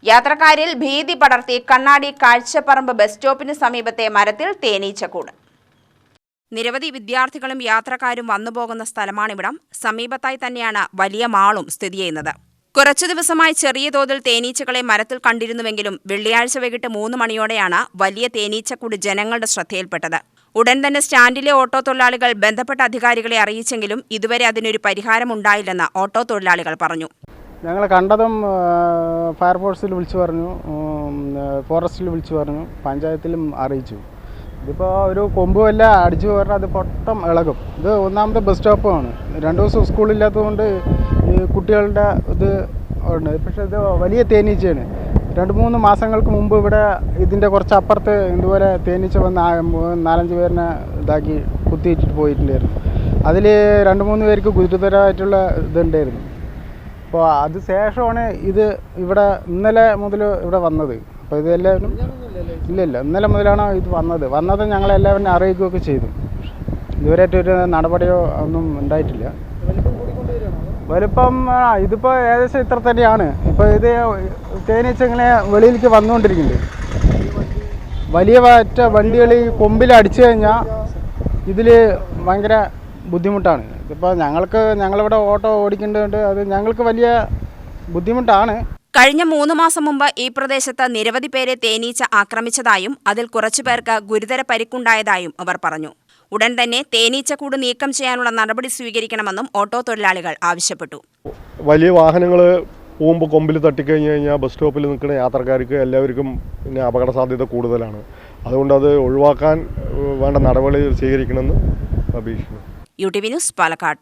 യാത്രക്കാരിൽ ഭീതി പടർത്തി കണ്ണാടി കാഴ്ചപ്പറമ്പ് ബസ് സ്റ്റോപ്പിന് സമീപത്തെ മരത്തിൽ തേനീച്ചക്കൂട്. നിരവധി വിദ്യാർത്ഥികളും യാത്രക്കാരും വന്നുപോകുന്ന സ്ഥലമാണിവിടം. സമീപത്തായി തന്നെയാണ് വലിയ മാളും സ്ഥിതി ചെയ്യുന്നത്. കുറച്ചു ദിവസമായി ചെറിയ തോതിൽ തേനീച്ചകളെ മരത്തിൽ കണ്ടിരുന്നുവെങ്കിലും വെള്ളിയാഴ്ച വൈകിട്ട് 3 മണിയോടെയാണ് വലിയ തേനീച്ചക്കൂട് ജനങ്ങളുടെ ശ്രദ്ധയിൽപ്പെട്ടത്. ഉടൻ തന്നെ സ്റ്റാൻഡിലെ ഓട്ടോ തൊഴിലാളികൾ ബന്ധപ്പെട്ട അധികാരികളെ അറിയിച്ചെങ്കിലും ഇതുവരെ അതിനൊരു പരിഹാരമുണ്ടായില്ലെന്ന് ഓട്ടോ തൊഴിലാളികൾ പറഞ്ഞു. ഞങ്ങൾ കണ്ടതും ഫയർഫോഴ്സിൽ വിളിച്ചു പറഞ്ഞു, ഫോറസ്റ്റിൽ വിളിച്ചു പറഞ്ഞു, പഞ്ചായത്തിലും അറിയിച്ചു. ഇതിപ്പോൾ ഒരു കൊമ്പുമല്ല അടിച്ചു പറഞ്ഞാൽ അത് പൊട്ടം ഇളകും. ഇത് ഒന്നാമത്തെ ബസ് സ്റ്റോപ്പുമാണ്. 2 ദിവസം സ്കൂളില്ലാത്തതുകൊണ്ട് ഈ കുട്ടികളുടെ ഇത് ഉണ്ട്. പക്ഷേ ഇത് വലിയ തേനീച്ചയാണ്. 2-3 മാസങ്ങൾക്ക് മുമ്പ് ഇവിടെ ഇതിൻ്റെ കുറച്ച് അപ്പുറത്ത് ഇതുപോലെ തേനീച്ച വന്ന് 4-5 പേരിനെ ഇതാക്കി കുത്തിയിട്ടിട്ട് പോയിട്ടുണ്ടായിരുന്നു. അതിൽ 2-3 പേർക്ക് ഗുരുതരമായിട്ടുള്ള ഇതുണ്ടായിരുന്നു. അപ്പോൾ അത് ശേഷമാണ് ഇത് ഇവിടെ ഇന്നലെ മുതൽ ഇവിടെ വന്നത്. അപ്പോൾ ഇതെല്ലാവരും ഇല്ല ഇന്നലെ മുതലാണ് ഇത് വന്നത് ഞങ്ങളെല്ലാവരും അറിയിക്കുകയൊക്കെ ചെയ്തു. ഇതുവരെയായിട്ടൊരു നടപടിയോ ഒന്നും ഉണ്ടായിട്ടില്ല. വലുപ്പം ഇതിപ്പോൾ ഏകദേശം ഇത്ര തന്നെയാണ്. ഇപ്പോൾ ഇത് തേനീച്ച ഇങ്ങനെ വെളിയിലേക്ക് വന്നുകൊണ്ടിരിക്കുന്നുണ്ട്. വലിയ വണ്ടികൾ ഈ കൊമ്പിൽ അടിച്ചു കഴിഞ്ഞാൽ ഇതിൽ ഭയങ്കര ബുദ്ധിമുട്ടാണ്. ഇതിപ്പോൾ ഞങ്ങളിവിടെ ഓട്ടോ ഓടിക്കേണ്ടതുകൊണ്ട് അത് ഞങ്ങൾക്ക് വലിയ ബുദ്ധിമുട്ടാണ്. കഴിഞ്ഞ 3 മാസം മുമ്പ് ഈ പ്രദേശത്ത് നിരവധി പേരെ തേനീച്ച ആക്രമിച്ചതായും അതിൽ കുറച്ചു പേർക്ക് ഗുരുതര പരിക്കുണ്ടായതായും അവർ പറഞ്ഞു. ഉടൻ തന്നെ തേനീച്ചക്കൂട് നീക്കം ചെയ്യാനുള്ള നടപടി സ്വീകരിക്കണമെന്നും ഓട്ടോ തൊഴിലാളികൾ ആവശ്യപ്പെട്ടു. വലിയ വാഹനങ്ങൾ പോകുമ്പോൾ കൊമ്പിൽ തട്ടിക്കഴിഞ്ഞ് കഴിഞ്ഞാൽ ബസ് സ്റ്റോപ്പിൽ നിൽക്കുന്ന യാത്രക്കാർക്ക് എല്ലാവർക്കും പിന്നെ അപകട സാധ്യത കൂടുതലാണ്. അതുകൊണ്ട് അത് ഒഴിവാക്കാൻ വേണ്ട നടപടി സ്വീകരിക്കണമെന്ന് അപേക്ഷിക്കുന്നു. UTV news, Palakkad.